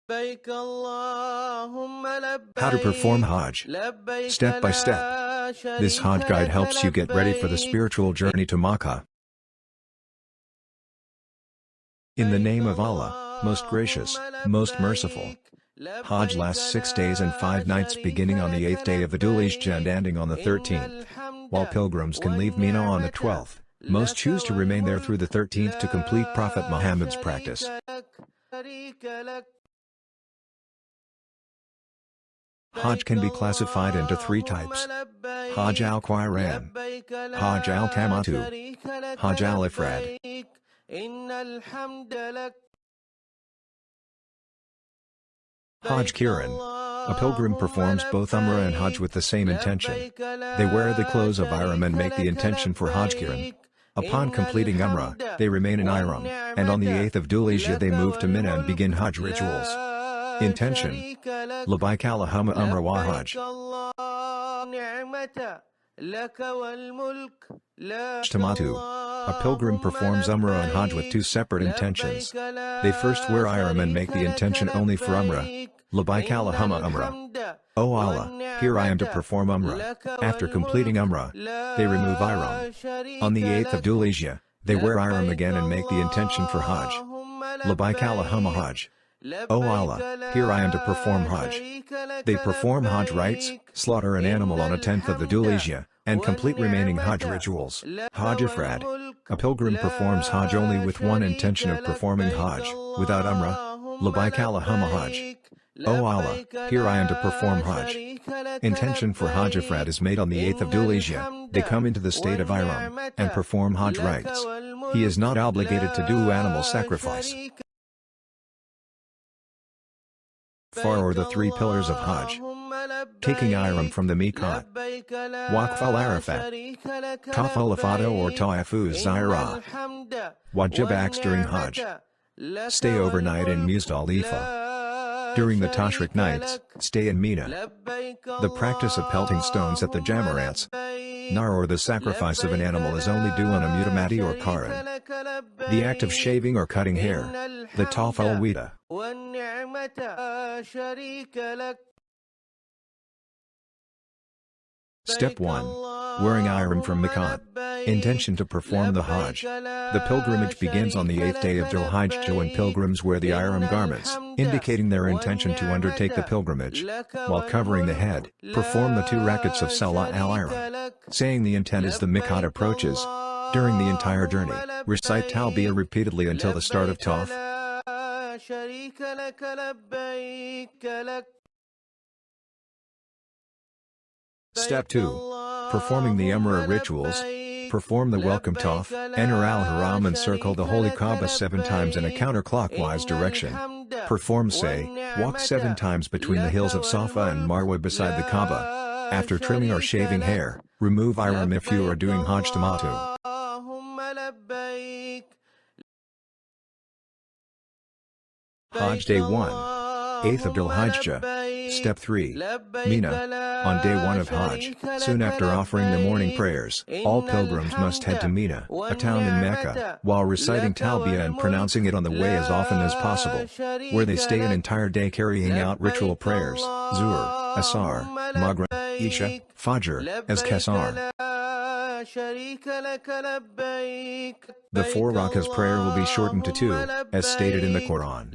How to perform Hajj. Step by step. This Hajj guide helps you get ready for the spiritual journey to Makkah. In the name of Allah, most gracious, most merciful. Hajj lasts 6 days and 5 nights beginning on the 8th day of the Dhul Hijjah and ending on the 13th. While pilgrims can leave Mina on the 12th, most choose to remain there through the 13th to complete Prophet Muhammad's practice. Hajj can be classified into 3 types: Hajj Al Qiran, Hajj Al Tamattu, Hajj Al Ifrad. Hajj Qiran. A pilgrim performs both Umrah and Hajj with the same intention. They wear the clothes of Ihram and make the intention for Hajj Qiran. Upon completing Umrah, they remain in Ihram, and on the 8th of Dhul Hijjah they move to Mina and begin Hajj rituals. Intention: Labbaik Allahumma Umrah wa Hajj. Tamattu. A pilgrim performs Umrah and Hajj with 2 separate intentions. They first wear Ihram and make the intention only for Umrah. Labbaik Allahumma Umrah. O Allah, here I am to perform Umrah. After completing Umrah, they remove Ihram. On the 8th of Dhul Hijjah, they wear Ihram again and make the intention for Hajj. Labbaik Allahumma Hajj. O Allah, here I am to perform Hajj. They perform Hajj rites, slaughter an animal on a 10th of the Dhul Hijjah, and complete remaining Hajj rituals. Hajj Ifrad. A pilgrim performs Hajj only with one intention of performing Hajj, without Umrah. Labbaik Allahumma Hajj. O Allah, here I am to perform Hajj. Intention for Hajj Ifrad is made on the 8th of Dhul Hijjah. They come into the state of Ihram, and perform Hajj rites. He is not obligated to do animal sacrifice. Far or the 3 pillars of Hajj. Taking Ihram from the Miqat. Waquf al Arafat. Tawaf Al Ifada or Tawaf Al Wida. Wajib acts during Hajj. Stay overnight in Muzdalifah. During the Tashriq nights, stay in Mina. The practice of pelting stones at the Jamarats, Nahr or the sacrifice of an animal is only due on a mutamati or Karan. The act of shaving or cutting hair, the Tawaf Al Wida. Step 1. Wearing Ihram from Miqat. Intention to perform the Hajj. The pilgrimage begins on the 8th day of Dhul Hijjah when pilgrims wear the Ihram garments, indicating their intention to undertake the pilgrimage. While covering the head, perform the 2 rakats of Salah al-Ihram. Saying the intent as the Miqat approaches. During the entire journey, recite Talbiyah repeatedly until the start of Tawaf. Step 2. Performing the Umrah rituals. Perform the welcome Tawaf, enter al-Haram and circle the Holy Kaaba 7 times in a counterclockwise direction. Perform say, walk 7 times between the hills of Safa and Marwa beside the Kaaba. After trimming or shaving hair, remove Ihram if you are doing Hajj Tamattu. Hajj Day 1. 8th of Dhul Hijjah. Step 3. Mina. On day 1 of Hajj, soon after offering the morning prayers, all pilgrims must head to Mina, a town in Mecca, while reciting Talbiyah and pronouncing it on the way as often as possible, where they stay an entire day carrying out ritual prayers, Zuhr, Asar, Maghrib, Isha, Fajr, as Kesar. The 4 rakas prayer will be shortened to 2, as stated in the Quran.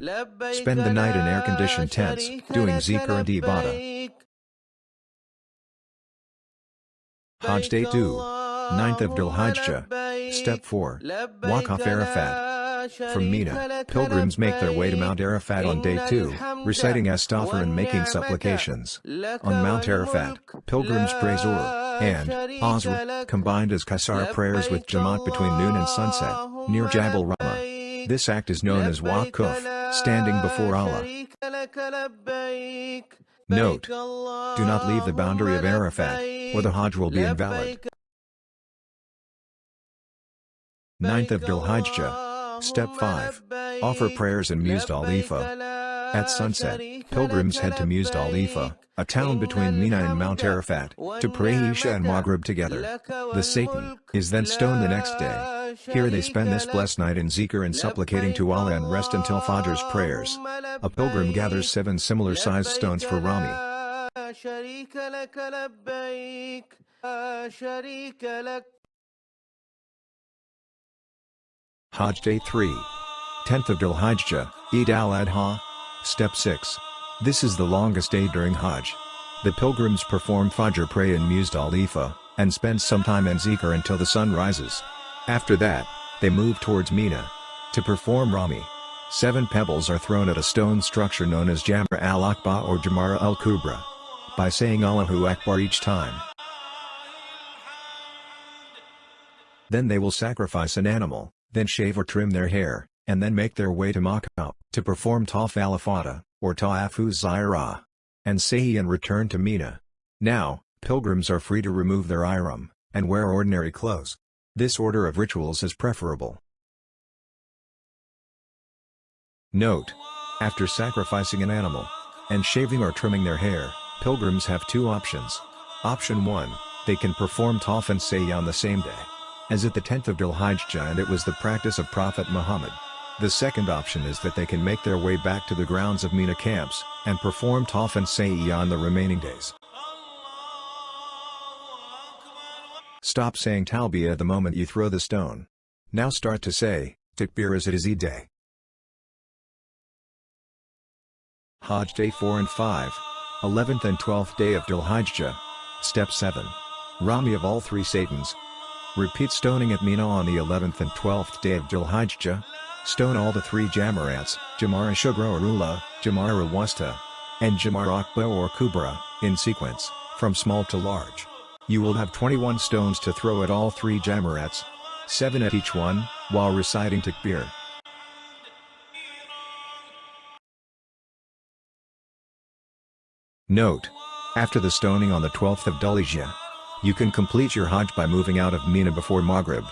Spend the night in air-conditioned tents, doing zikr and ibadah. Hajj Day 2. 9th of Dhul Hijjah. Step 4. Waquf Arafat. From Mina, pilgrims make their way to Mount Arafat on day 2, reciting Astaghfar and making supplications. On Mount Arafat, pilgrims pray Zuhr and Asr, combined as Qasar prayers with Jamaat between noon and sunset, near Jabal Rami. This act is known as Waquf, standing before Allah. Note: do not leave the boundary of Arafat, or the Hajj will be invalid. 9th of Dhul Hijjah. Step 5. Offer prayers in Muzdalifah. At sunset, pilgrims head to Muzdalifah, a town between Mina and Mount Arafat, to pray Isha and Maghrib together. The Satan is then stoned the next day. Here they spend this blessed night in zikr and supplicating to Allah and rest until Fajr's prayers. A pilgrim gathers 7 similar sized stones for Rami. Hajj Day 3. 10th of Dhul Hijjah, Eid al-Adha. Step 6. This is the longest day during Hajj. The pilgrims perform Fajr prayer in Muzdalifah, and spend some time in zikr until the sun rises. After that, they move towards Mina. To perform Rami, 7 pebbles are thrown at a stone structure known as Jamra al-Aqba or Jamara al-Kubra. By saying Allahu Akbar each time. Then they will sacrifice an animal, then shave or trim their hair, and then make their way to Makkah to perform Tawaf Al Ifada, or Tawaf Al Wida, and Sa'i and return to Mina. Now, pilgrims are free to remove their ihram, and wear ordinary clothes. This order of rituals is preferable. Note: after sacrificing an animal, and shaving or trimming their hair, pilgrims have 2 options. Option 1, they can perform Tawaf and Sa'i on the same day, as at the 10th of Dhul Hijjah, and it was the practice of Prophet Muhammad. The second option is that they can make their way back to the grounds of Mina camps, and perform Tawaf and Sa'i on the remaining days. Stop saying Talbiyah the moment you throw the stone. Now start to say Takbir as it is Eid day. Hajj Day 4 and 5. 11th and 12th day of Dhul Hijjah. Step 7. Rami of all 3 Satans. Repeat stoning at Mina on the 11th and 12th day of Dhul Hijjah. Stone all the 3 Jamarats, Jamara Shugra or Ula, Jamara Wasta, and Jamara Aqba or Kubra, in sequence, from small to large. You will have 21 stones to throw at all 3 Jamarats, 7 at each one, while reciting Takbir. Note: after the stoning on the 12th of Dhul Hijjah, you can complete your Hajj by moving out of Mina before Maghrib.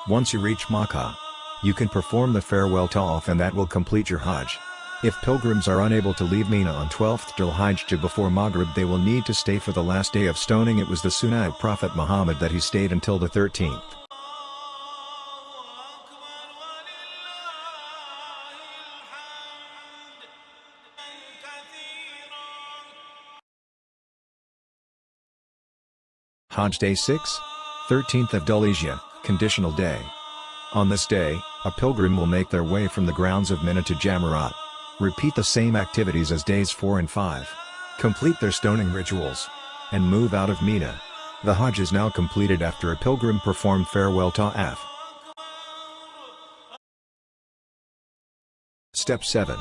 Once you reach Makkah, you can perform the farewell Tawaf and that will complete your Hajj. If pilgrims are unable to leave Mina on 12th Dhul Hijjah before Maghrib, they will need to stay for the last day of stoning. It was the Sunnah of Prophet Muhammad that he stayed until the 13th. Hajj Day 6, 13th of Dhul Hijjah, conditional day. On this day, a pilgrim will make their way from the grounds of Mina to Jamarat. Repeat the same activities as days 4 and 5. Complete their stoning rituals, and move out of Mina. The Hajj is now completed after a pilgrim performed farewell Tawaf. Step 7.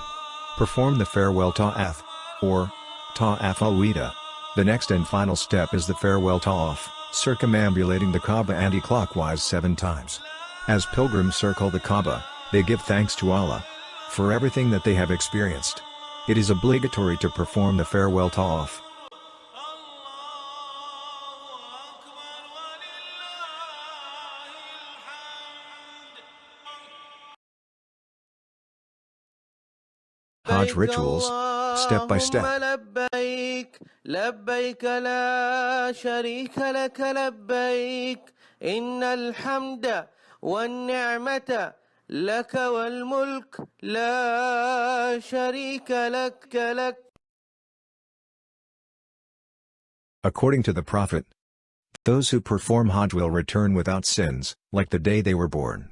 Perform the farewell Tawaf, or Tawaf Al Wida. The next and final step is the farewell Tawaf, circumambulating the Kaaba anti-clockwise 7 times. As pilgrims circle the Kaaba, they give thanks to Allah for everything that they have experienced. It is obligatory to perform the farewell Tawaf. Hajj rituals, step by step. لبيك لا شريك لك لبيك إن الحمد والنعمة لك والملك لا شريك لك. According to the Prophet, those who perform Hajj will return without sins, like the day they were born.